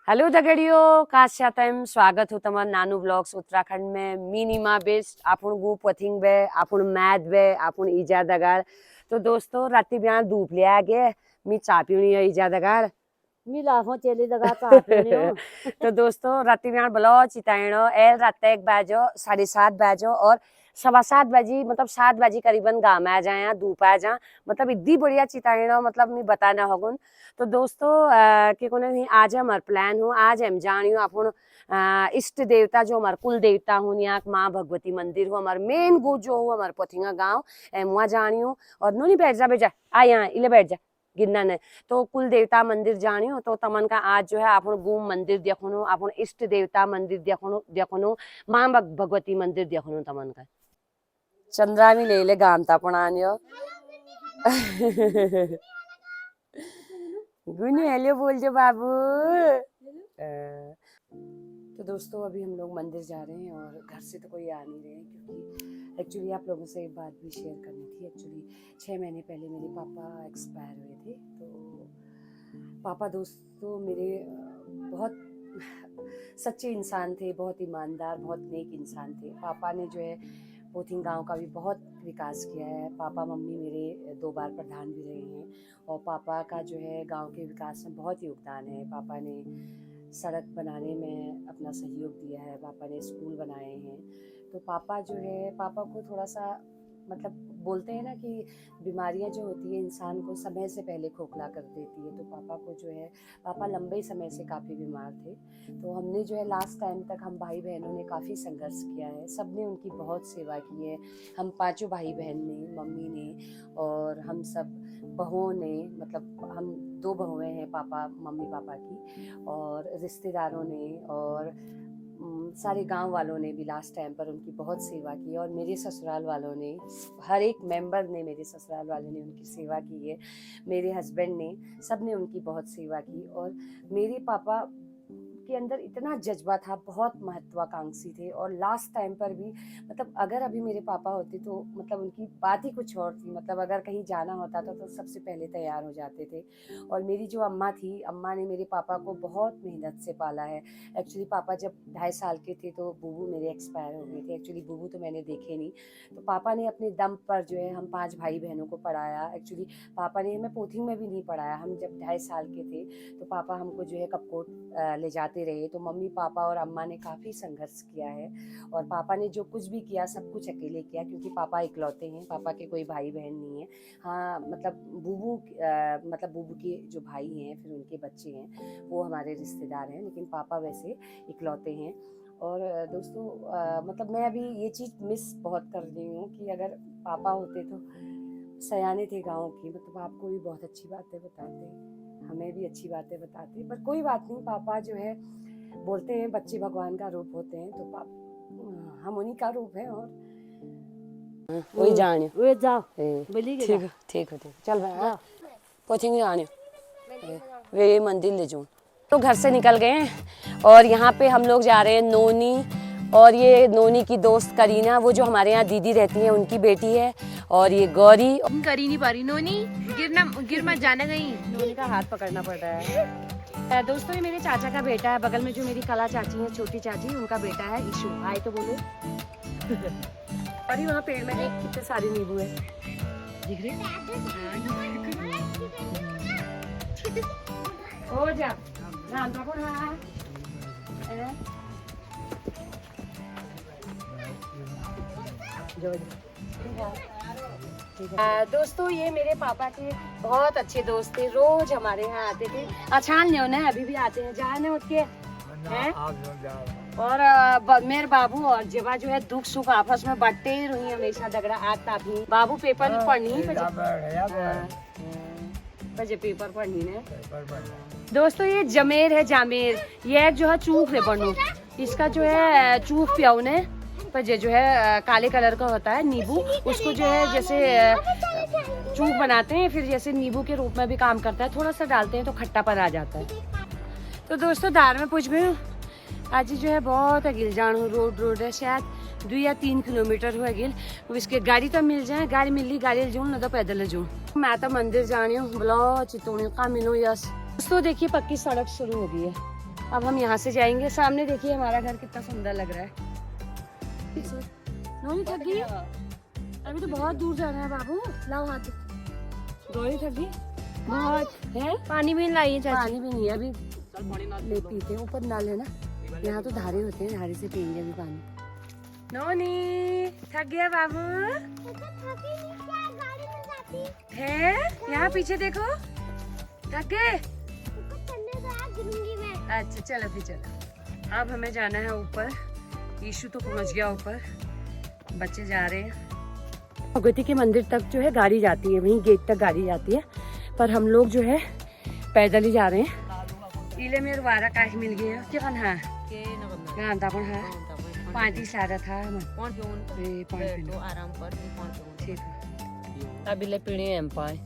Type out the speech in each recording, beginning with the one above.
Hello दगड़ियों, काश्यातम स्वागत हो तमार नानू ब्लॉग्स उत्तराखंड में मिनीमा बेस्ट आपण गु पथिंग बे आपण मैद बे आपण ईजा दगाड़। तो दोस्तों राती बयान धूप ले आ गए मी चा पीनी है ईजा दगाड़ मी लाफो चेली दगा चा पीनी हो। तो दोस्तों राती बयान बलो चिताइनो एल रात एक बाजो 7:30 बाजो और 7:15 बजी मतलब 7 बजी करीबन गाँव में आ जाए धूप आ जा मतलब इतनी बढ़िया चिताइनो मतलब मैं बताना होगुन। तो दोस्तों कि कोने आज हमार प्लान हो आज हम जानियो अपन इष्ट देवता जो हमार कुल देवता हूँ यहाँ माँ भगवती मंदिर हो हमार मेन गो जो हो हमार पोथिंगा गाँव वहाँ जानियो और नूनी बैठ जा बेजा आ यहाँ इले बैठ जा गिरना ने तो कुल देवता मंदिर जानियो तो तमन का आज जो है अपन गुम मंदिर देखनो अपन इष्ट देवता मंदिर देखनो माँ भगवती मंदिर देखनो तमन का चंद्रा भी ले ले गामता पणानियो गुन्नू हेलो बोल जो बाबू। तो दोस्तों अभी हम लोग मंदिर जा रहे हैं और घर से तो कोई आ नहीं रहे हैं क्योंकि एक्चुअली आप लोगों से एक बात भी शेयर करनी थी। एक्चुअली 6 महीने पहले मेरे पापा एक्सपायर हुए थे। तो पापा दोस्तों मेरे बहुत सच्चे इंसान थे, बहुत ईमानदार, बहुत नेक इंसान थे। पापा ने जो है पोथिंग गांव का भी बहुत विकास किया है। पापा मम्मी मेरे 2 बार प्रधान भी रहे हैं और पापा का जो है गांव के विकास में बहुत योगदान है। पापा ने सड़क बनाने में अपना सहयोग दिया है, पापा ने स्कूल बनाए हैं। तो पापा जो है पापा को थोड़ा सा मतलब बोलते हैं ना कि बीमारियां जो होती है इंसान को समय से पहले खोखला कर देती है। तो पापा को जो है पापा लंबे समय से काफ़ी बीमार थे। तो हमने जो है लास्ट टाइम तक हम भाई बहनों ने काफ़ी संघर्ष किया है, सब ने उनकी बहुत सेवा की है। हम 5 भाई बहन ने, मम्मी ने और हम सब बहुओं ने, मतलब हम 2 बहुएं हैं पापा मम्मी पापा की, और रिश्तेदारों ने और सारे गांव वालों ने भी लास्ट टाइम पर उनकी बहुत सेवा की। और मेरे ससुराल वालों ने, हर एक मेंबर ने, मेरे ससुराल वाले ने उनकी सेवा की है। मेरे हस्बैंड ने, सब ने उनकी बहुत सेवा की। और मेरे पापा के अंदर इतना जज्बा था, बहुत महत्वाकांक्षी थे। और लास्ट टाइम पर भी मतलब अगर अभी मेरे पापा होते तो मतलब उनकी बात ही कुछ और थी। मतलब अगर कहीं जाना होता था तो सबसे पहले तैयार हो जाते थे। और मेरी जो अम्मा थी, अम्मा ने मेरे पापा को बहुत मेहनत से पाला है। एक्चुअली पापा जब 2.5 साल के थे तो बूबू मेरे एक्सपायर हो गए थे। एक्चुअली बूबू तो मैंने देखे नहीं। तो पापा ने अपने दम पर जो है हम 5 भाई बहनों को पढ़ाया। एक्चुअली पापा ने हमें पोथिंग में भी नहीं पढ़ाया। हम जब 2.5 साल के थे तो पापा हमको जो है कपकोट ले जाते रहे। तो मम्मी पापा और अम्मा ने काफ़ी संघर्ष किया है। और पापा ने जो कुछ भी किया सब कुछ अकेले किया क्योंकि पापा इकलौते हैं, पापा के कोई भाई बहन नहीं है। हाँ मतलब बूबू के जो भाई हैं फिर उनके बच्चे हैं वो हमारे रिश्तेदार हैं, लेकिन पापा वैसे इकलौते हैं। और दोस्तों मतलब मैं अभी ये चीज़ मिस बहुत कर रही हूँ कि अगर पापा होते तो सयाने थे गाँव की, मतलब आपको भी बहुत अच्छी बातें बताते, हमें भी अच्छी बातें बताते। पर कोई बात नहीं, पापा जो है बोलते हैं बच्चे भगवान का रूप होते हैं, तो पापा हम उन्हीं का रूप है। और वही जाने वे जाओ बोली के ठीक ठीक है चल भाई पोथिंग जाने वे मंदिर ले जाऊँ। तो घर से निकल गए हैं और यहाँ पे हम लोग जा रहे हैं नोनी, और ये नोनी की दोस्त करीना, वो जो हमारे यहाँ दीदी रहती है उनकी बेटी है। और ये गौरी कर ही नहीं पा रही नोनी, गिर मत जाना कहीं। नोनी का हाथ पकड़ना पड़ रहा है। दोस्तों ये मेरे चाचा का बेटा है, बगल में जो मेरी कला चाची है, छोटी चाची, उनका बेटा है ईशु। आए तो बोलो। और ये वहाँ पेड़ में देख कितने सारे नींबू है, दिख रहे? हो जा राम ठाकुर। दोस्तों ये मेरे पापा के बहुत अच्छे दोस्त थे, रोज हमारे यहाँ आते थे। अछान ने उन्हें अभी भी आते हैं, जाने उसके हैं। और मेरे बाबू और जेबा जो है दुख सुख आपस में बांटते ही रही हमेशा। दगड़ा आग तापी बाबू पेपर पढ़नी बजे पेपर पढ़नी ने। दोस्तों ये जमेर है, जामेर, ये जो है चूख है बनू, इसका जो है चूख पियाऊ ने पर जो है काले कलर का होता है नींबू, उसको जो है जैसे चूख बनाते हैं, फिर जैसे नींबू के रूप में भी काम करता है। थोड़ा सा डालते हैं तो खट्टापन आ जाता है। तो दोस्तों दार में पूछ गई आज जो है बहुत अगिल जान हो, रोड है शायद 2 या 3 किलोमीटर हो अगिल। इसके गाड़ी तो मिल जाए, गाड़ी मिल ली गाड़ी जाऊँ ना तो पैदल जाऊँ। मैं तो मंदिर जानी हूँ, बोलो चितौनी का मिलो यस। दोस्तों देखिए पक्की सड़क शुरू हो गई है, अब हम यहाँ से जाएंगे। सामने देखिए हमारा घर कितना सुंदर लग रहा है। नोनी थक गई? अभी तो बहुत दूर जाना है बाबू। लाओ हाथ। गौरी थक गई बहुत है। पानी भी लाइए चाची। पानी भी नहीं है अभी, ले पीते हैं। ऊपर नल है ना, यहाँ तो धारे होते हैं, धारे से पियेंगे अभी पानी। नोनी थक गया बाबू है? यहाँ पीछे देखो, थक गए? अच्छा चलो फिर चलो। अब हमें जाना है ऊपर। यीशु तो पहुँच गया ऊपर, बच्चे जा रहे हैं। भगवती के मंदिर तक जो है गाड़ी जाती है, वहीं गेट तक गाड़ी जाती है, पर हम लोग जो है पैदल ही जा रहे हैं। इले मेरे वारा काहे मिल गया क्या कन है गान तापन है 35 लारा था तो आराम कर ठीक है। अभी ले पीढ़ी एम पाए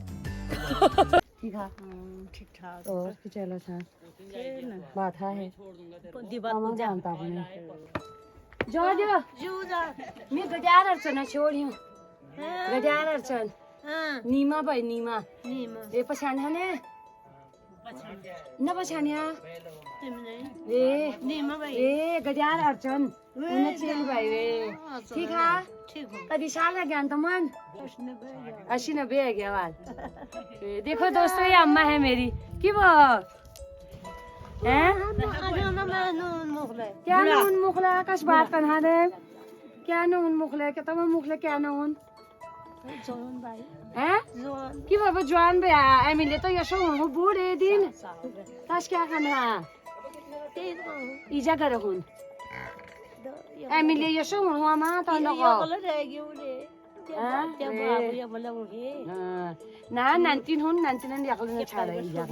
ठीक है ठीक ठाक और कि चलो था बात है मामा जानता अपने जो मैं गजार अर्चना छोड़ियो गजार अर्चन नीमा भाई नीमा ए पछान है ने न पछानिया ए नीमा भाई ए गजार अर्चन उन्हें चेल भाई वे ठीक है कदी साल का ज्ञान तो मन 80-90 है क्या बात। देखो दोस्तों ये अम्मा है मेरी की वो हैं क्या नून मुखला कश बात करना दे क्या नून मुखला क्या तम मुखला क्या नून हैं की बाबा जवान बे एमिले तो यशो हो बूढ़े दिन कश क्या खाना इजा कर हुन एमिले यशो हो मा तो लगो ना 19 हुन 19 याकल ने छाड़ा इजा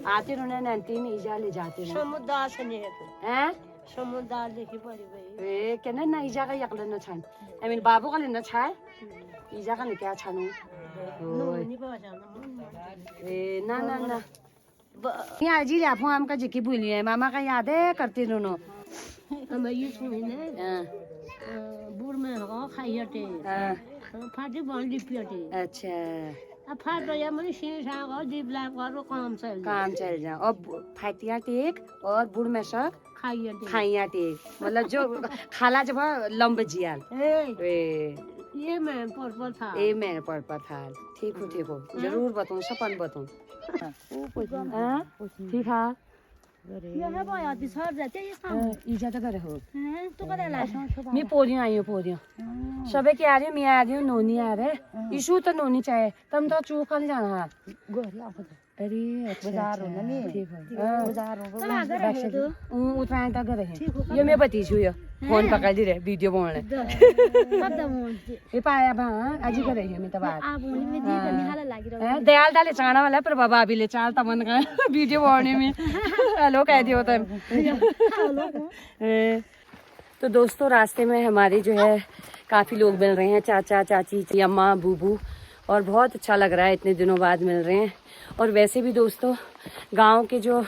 आते रोने 19 इजा ले जाते हैं समुदाय से नहीं हैं समुदाय देखी पड़ी भाई ए केना ना इजा का याकल ने छान एमिल बाबू का लेना छाए इजा का ने क्या छानू ए ना ना ना यहाँ जी लाफो आम का जिकी भूली है मामा का याद है करती दोनों हम ये सुने बुर में हो खाइटे फाटी बन लिपिटे अच्छा अब फाट या मन शीशा को दीपला करो काम चल जा और फाटिया टेक और बुढ़ में सब खाइया टेक मतलब जो खाला जब लंब जियाल ये मैं पर था ए मैं पर था ठीक हो जरूर बताऊं सपन बताऊं ठीक है ये है बाया दिसर जाते ये काम इजा तो करे हो तो करे ला मैं पोरी आई हूं पोरी सबे के आ रही मैं आ रही हूं नोनी आ रहे इशू तो नोनी चाहे तुम तो चूक कर जाना है अरे बाजार हो ना ठीक है बाजार हो उतराए तक रहे ये मैं बती छु फोन पकड़ दी रे वीडियो बोलने ये पाया बा आज ही करे मैं तो बात दयाल दाले चाना वाला पर बाबा अभी ले चाल तमन का वीडियो बोलने में हेलो कह दियो तुम तो दोस्तों रास्ते में हमारे जो है काफी लोग मिल रहे हैं चाचा चाची अम्मा बूबू और बहुत अच्छा लग रहा है इतने दिनों बाद मिल रहे हैं। और वैसे भी दोस्तों गांव के जो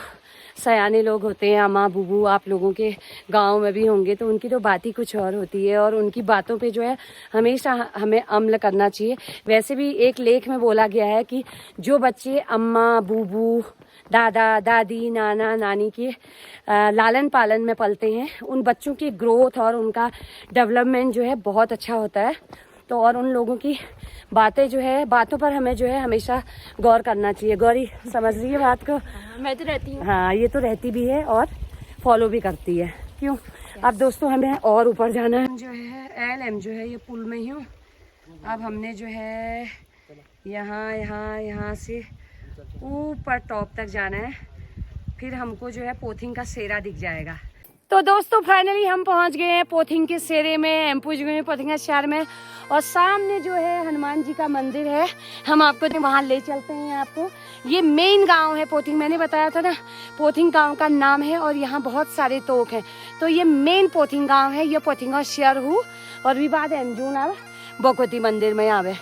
सयाने लोग होते हैं अम्मा बूबू आप लोगों के गांव में भी होंगे तो उनकी तो बात ही कुछ और होती है और उनकी बातों पे जो है हमेशा हमें अमल करना चाहिए। वैसे भी एक लेख में बोला गया है कि जो बच्चे अम्मा बूबू दादा दादी नाना नानी के लालन पालन में पलते हैं उन बच्चों की ग्रोथ और उनका डेवलपमेंट जो है बहुत अच्छा होता है। तो और उन लोगों की बातें जो है बातों पर हमें जो है हमेशा गौर करना चाहिए। गौरी समझ रही है बात को? मैं तो रहती हूँ। हाँ ये तो रहती भी है और फॉलो भी करती है क्यों। अब दोस्तों हमें और ऊपर जाना है जो है LM जो है ये पुल में ही हूँ। अब हमने जो है यहाँ से ऊपर टॉप तक जाना है फिर हमको जो है पोथिंग का सेरा दिख जाएगा। तो दोस्तों फाइनली हम पहुंच गए हैं पोथिंग के सेरे में एमपुज में पोथिंग शहर में और सामने जो है हनुमान जी का मंदिर है। हम आपको वहां ले चलते हैं। आपको ये मेन गांव है पोथिंग मैंने बताया था ना पोथिंग गांव का नाम है और यहाँ बहुत सारे तोक हैं तो ये मेन पोथिंग गांव है। ये पोथिंग शहर हूँ और विवाद एमजून आवे भगवती मंदिर में आवे।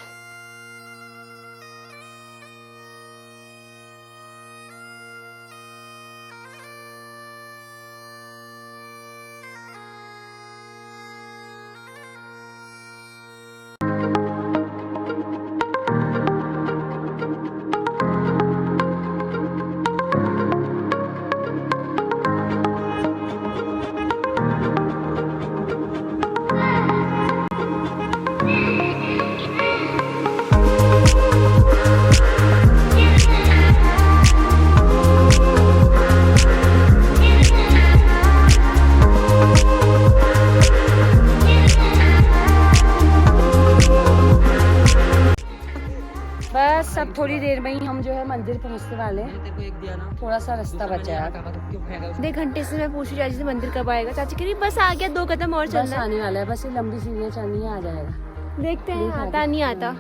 पहुंचने वाले हैं। तेरे को एक दिया ना, थोड़ा सा रास्ता बचा है। क्यों फेंका उसको? 1 घंटे से मैं पूछ रही चाची से मंदिर कब आएगा। चाची कह रही बस आ गया, 2 कदम और बस चलना है। आने वाला है, बस ये लंबी सीढ़ियाँ चलनी है, आ जाएगा। देखते हैं देख आता आगे। नहीं आता।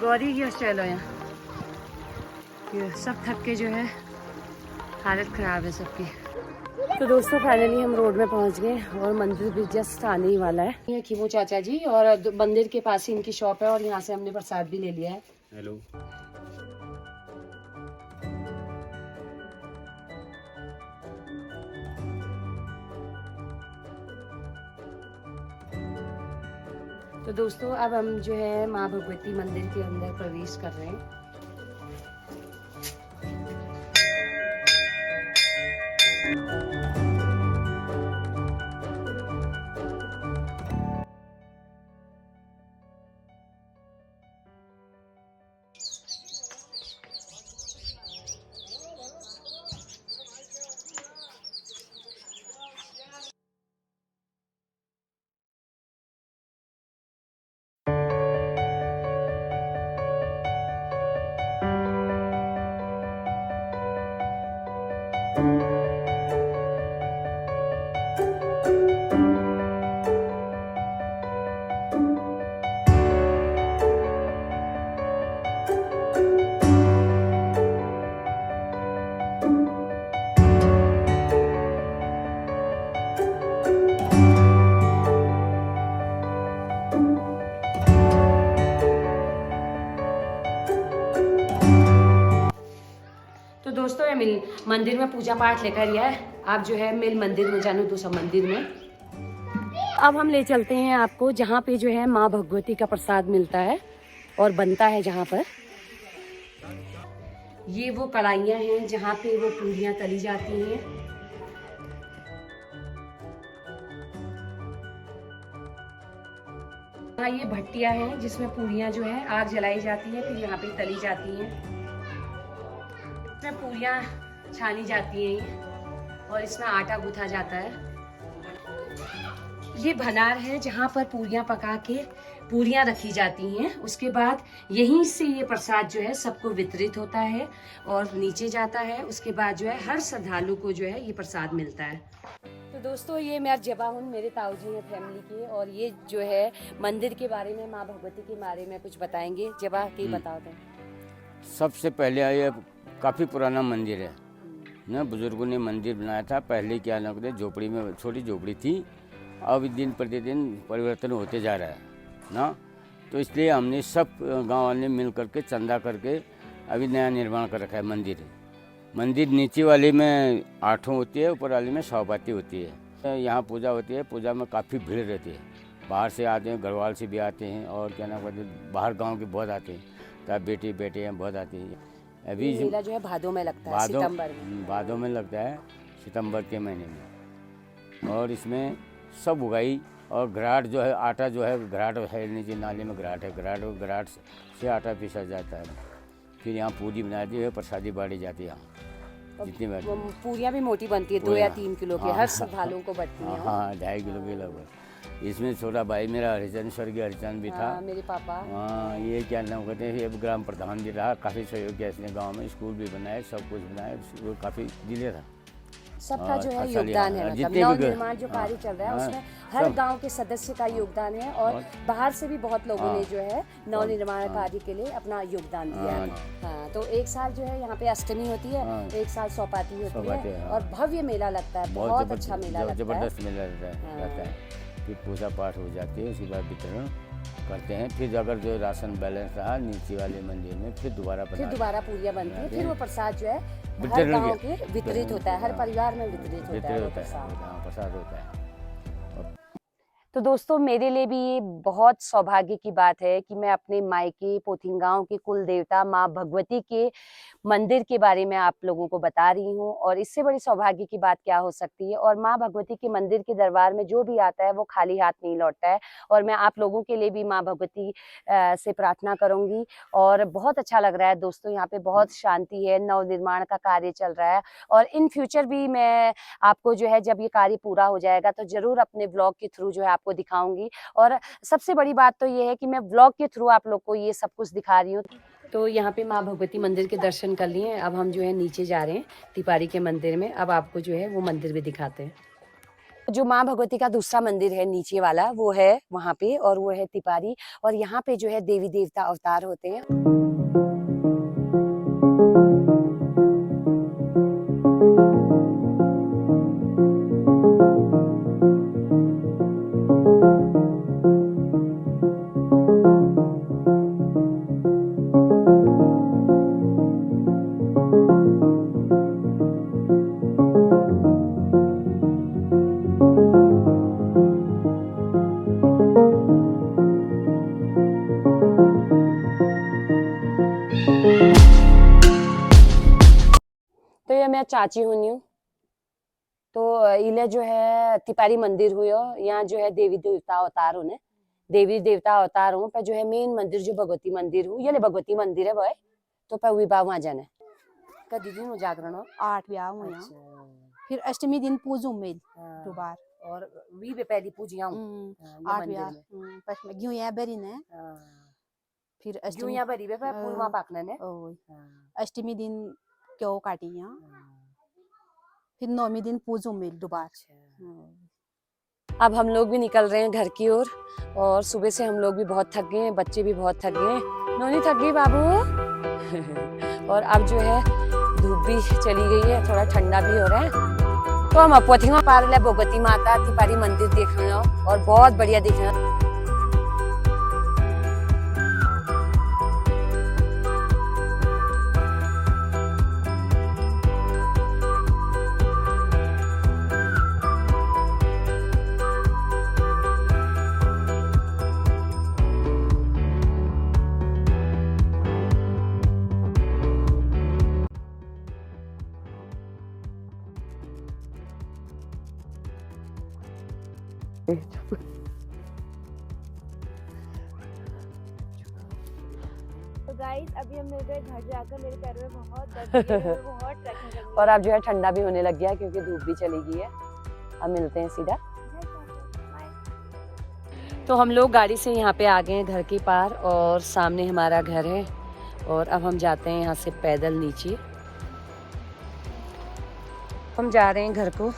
गौरी की चलो यहाँ, ये सब थक के जो है हालत खराब है सबकी। तो दोस्तों फाइनली हम रोड में पहुंच गए और मंदिर भी जस्ट आने ही वाला है। ये खीमू चाचा जी और मंदिर के पास ही इनकी शॉप है और यहाँ से हमने प्रसाद भी ले लिया है। हेलो। तो दोस्तों अब हम जो है माँ भगवती मंदिर के अंदर प्रवेश कर रहे हैं। तो दोस्तों ये मिल मंदिर में पूजा पाठ लेकर गया है। आप जो है मिल मंदिर में जानो तो सब मंदिर में। अब हम ले चलते हैं आपको जहाँ पे जो है माँ भगवती का प्रसाद मिलता है और बनता है जहाँ पर। ये वो कढ़ाइयाँ हैं जहाँ पे वो पूरियाँ तली जाती हैं। हाँ ये भट्टियाँ हैं जिसमें पूरियाँ जो है आग जलाई जाती है, फिर यहाँ पे तली जाती हैं। इसमें पूरियाँ छानी जाती हैं और इसमें आटा गूंथा जाता है। ये भनार है जहाँ पर पूरियाँ पका के पूरियाँ रखी जाती हैं। उसके बाद यहीं से ये प्रसाद जो है सबको वितरित होता है और नीचे जाता है। उसके बाद जो है हर श्रद्धालु को जो है ये प्रसाद मिलता है। तो दोस्तों ये मैं जबा हूँ, मेरे ताऊ जी हैं फैमिली के, और ये जो है मंदिर के बारे में माँ भगवती के बारे में कुछ बताएंगे। जबा के बताओ तो। सबसे पहले ये काफ़ी पुराना मंदिर है ना, बुजुर्गों ने मंदिर बनाया था। पहले क्या ना कहते झोपड़ी में, छोटी झोपड़ी थी, अब दिन प्रतिदिन परिवर्तन होते जा रहा है ना, तो इसलिए हमने सब गांव वाले मिल करके चंदा करके अभी नया निर्माण कर रखा है मंदिर। मंदिर नीचे वाले में 8 होती है, ऊपर वाले में 100 बाती होती है। यहाँ पूजा होती है, पूजा में काफ़ी भीड़ रहती है। बाहर से आते हैं, गढ़वाल से भी आते हैं और क्या नाम कहते बाहर गाँव के बहुत आते हैं, तब बेटी बेटे हैं बहुत आते हैं। अभी मेला जो है भादों में लगता है, सितंबर में। भादों में लगता है, सितंबर के महीने में। और इसमें सब उगाई और घराट जो है, आटा जो है, घराट है नीचे नाले में घराट है, घराट से आटा पीसा जाता है। फिर यहाँ पूरी बनाती है, प्रसादी बाड़ी जाती है। यहाँ जितनी पूरियाँ भी मोटी बनती है, 2 या 3 किलो की, हर श्रद्धालुओं को बढ़ती है। हाँ 2.5 किलो के लगभग। इसमें छोटा भाई मेरा हरिचंद, स्वर्गीय हरिचंद भी था। मेरे पापा। हाँ ये क्या नाम कहते हैं, ये ग्राम प्रधान भी रहा, काफ़ी सहयोग किया इसने गांव में, स्कूल भी बनाए, सब कुछ बनाए, वो काफ़ी दिले था। सबका जो है योगदान है, मतलब नव निर्माण जो कार्य चल रहा है उसमें हर गांव के सदस्य का योगदान है और बाहर से भी बहुत लोगों ने जो है नव निर्माण कार्य के लिए अपना योगदान दिया है। हाँ, तो एक साल जो है यहाँ पे अष्टमी होती है, एक साल सौपाती होती है और भव्य मेला लगता है, बहुत अच्छा मेला लगता है, जबरदस्त मेला रहता है। फिर पूजा पाठ हो जाती है, उसके बाद वितरण करते हैं। फिर अगर जो राशन बैलेंस रहा नीचे वाले मंदिर में फिर दोबारा पूरियाँ बनती है। फिर वो प्रसाद जो है हर गांव के वितरित होता है, हर परिवार में वितरित होता है प्रसाद होता है। तो दोस्तों मेरे लिए भी ये बहुत सौभाग्य की बात है कि मैं अपने मायके पोथिंगांव के कुल देवता माँ भगवती के मंदिर के बारे में आप लोगों को बता रही हूँ, और इससे बड़ी सौभाग्य की बात क्या हो सकती है। और माँ भगवती के मंदिर के दरबार में जो भी आता है वो खाली हाथ नहीं लौटता है, और मैं आप लोगों के लिए भी माँ भगवती से प्रार्थना करूँगी। और बहुत अच्छा लग रहा है दोस्तों, यहाँ पे बहुत शांति है, नव निर्माण का कार्य चल रहा है, और इन फ्यूचर भी मैं आपको जो है जब ये कार्य पूरा हो जाएगा तो जरूर अपने ब्लॉग के थ्रू जो है आपको दिखाऊंगी। और सबसे बड़ी बात तो ये है कि मैं व्लॉग के थ्रू आप लोग को ये सब कुछ दिखा रही हूँ। तो यहाँ पे माँ भगवती मंदिर के दर्शन कर लिए। अब हम जो है नीचे जा रहे हैं तिपारी के मंदिर में। अब आपको जो है वो मंदिर भी दिखाते हैं। जो माँ भगवती का दूसरा मंदिर है नीचे वाला, वो है वहाँ पे, और वो है तिपारी। और यहाँ पे जो है देवी देवता अवतार होते हैं। तो ये मैं चाची हुई हूँ। तो इले जो है तिपारी मंदिर हुई, यहाँ जो है देवी देवता अवतार होने, देवी देवता अवतार हूँ पे जो है मेन मंदिर जो भगवती मंदिर हूँ, ये ले भगवती मंदिर है भाई। तो पे विवाह वहाँ जाने का दीदी हो जागरण हो 8 ब्याह हुए हैं। फिर अष्टमी दिन पूजू मेल दोबार और वी पे पहली पूजिया हूँ 8 ब्याह पस में घियो या बरी ने फिर अष्टमी यहाँ भरी पे पूर्वा पाकने ने अष्टमी दिन क्यों काटी यहाँ फिर 9वीं दिन पूजू मेल दोबारा। अब हम लोग भी निकल रहे हैं घर की ओर। और सुबह से हम लोग भी बहुत थक गए हैं, बच्चे भी बहुत थक गए हैं। नोनी थक गई बाबू। और अब जो है धूप भी चली गई है, थोड़ा ठंडा भी हो रहा है। तो हम अपोथिंगा पार ले भगवती माता तिपारी मंदिर देख रहे हैं और बहुत बढ़िया दिख रहा है। तो गाइस अभी हम मिल गए घर जाकर। मेरे पैरों में बहुत दर्द है, बहुत ट्रैकिंग करनी है। और अब जो है ठंडा भी होने लग गया क्योंकि धूप भी चली गई है। अब मिलते हैं सीधा। तो हम लोग गाड़ी से यहाँ पे आ गए हैं घर के पार और सामने हमारा घर है। और अब हम जाते हैं यहाँ से पैदल नीचे। हम जा रहे हैं घर को,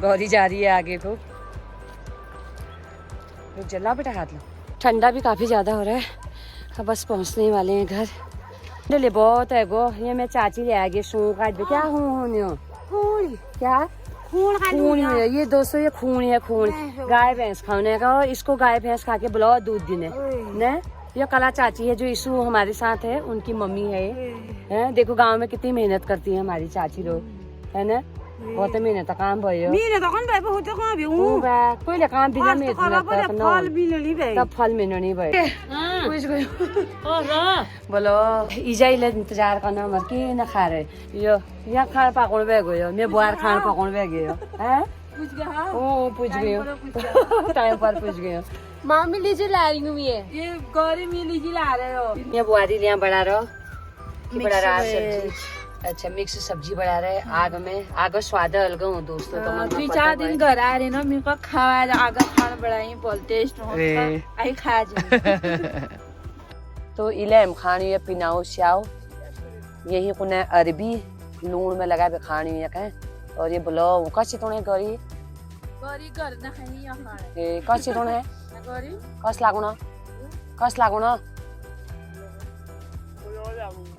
गौरी जा रही है आगे को। तो जला बेटा हाथ लो। ठंडा भी काफ़ी ज़्यादा हो रहा है। अब बस पहुँचने वाले हैं घर। डले बहुत है गो। ये मैं चाची ले आ गई शू काट दे। क्या खून क्या खून है ये दोस्तों, ये खून है खून। गाय भैंस खाने का, और इसको गाय भैंस खा के बुलाओ दूध देने न। ये कला चाची है जो इशू हमारे साथ है, उनकी मम्मी है। देखो गांव में कितनी मेहनत करती है हमारी चाची लोग, है ना। बहुत मेहनत काम भयो। कोई ले काम बिना मेहनत तब फल मिलनी भयो। बोलो इजा इले इंतजार करना मर के न खा रहे यो या खान पकड़ बे गयो। मैं बुआर खान पकड़ बे गयो हैं। ओ पूछ गयो टाइम पर पूछ गयो। मामी लीजिए ला रही हूँ ये गौरी में लीजिए ला रहे हो। ये बुआरी लिया बड़ा रहो बड़ा रहा सब्जी। अच्छा मिक्स सब्जी बना रहे आग में। आग स्वाद अलग हूँ दोस्तों। तो 3-4 दिन घर आ रहे ना मेरे को खावा आग खाना बड़ा बहुत टेस्ट आई खा तो इलेम खानी है पिनाओ श्याओ यही कुने अरबी लूण में लगा के खानी है कहें। और ये बोलो कच्ची तोड़े गरी घर ना खानी ए कच्ची तोड़े गरी कस लागुना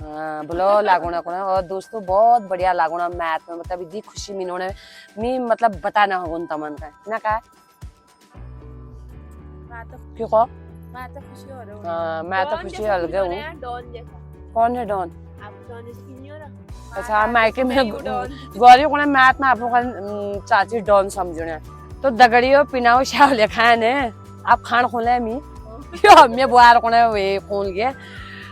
हाँ बोलो लागुना को। और दोस्तों बहुत बढ़िया लागुना मैथ में मतलब इतनी खुशी मिनोने मी मतलब बताना हो उन तमन का ना का क्यों को मैं तो खुशी हो रहा हूँ। हाँ मैं तो खुशी अलग हूँ। डॉन जैसा। कौन है डॉन? आप डॉन जैसे नहीं हो रहा। अच्छा मायके में गौरी को मैथ में आप लोग चाची डॉन समझने तो दगड़ियो पिनाओ शाव लिखा है ने आप खान खोले मी यो मैं बुआर को वे खोल गया।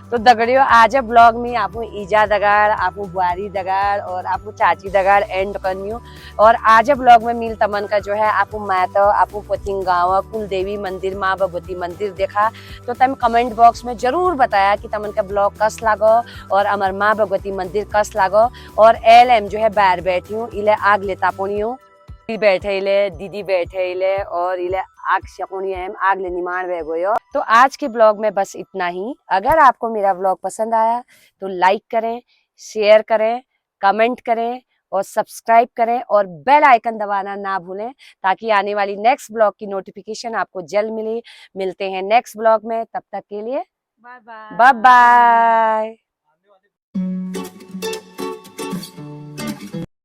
तो दगड़ियो आज ब्लॉग में आपको ईजा दगाड़ आपको बुआरी दगाड़ और आपको चाची दगाड़ एंड करनी। और आज ब्लॉग में मिल तमन का जो है आपको मैत आपको पोथिंग गाँव कुल देवी मंदिर माँ भगवती मंदिर देखा। तो तम कमेंट बॉक्स में जरूर बताया कि तमन का ब्लॉग कस लागो और अमर माँ भगवती मंदिर कस लागो। और LM जो है बाहर बैठी हूँ इले आग लेता पुणी हूँ बैठे ले दीदी बैठे ले और इले आग शकुनी है आग ले निमान वे गयो। तो आज के ब्लॉग में बस इतना ही। अगर आपको मेरा ब्लॉग पसंद आया तो लाइक करें, शेयर करें, कमेंट करें और सब्सक्राइब करें और बेल आइकन दबाना ना भूलें ताकि आने वाली नेक्स्ट ब्लॉग की नोटिफिकेशन आपको जल्द मिले। मिलते हैं नेक्स्ट ब्लॉग में, तब तक के लिए बाय बाय। Bye bye.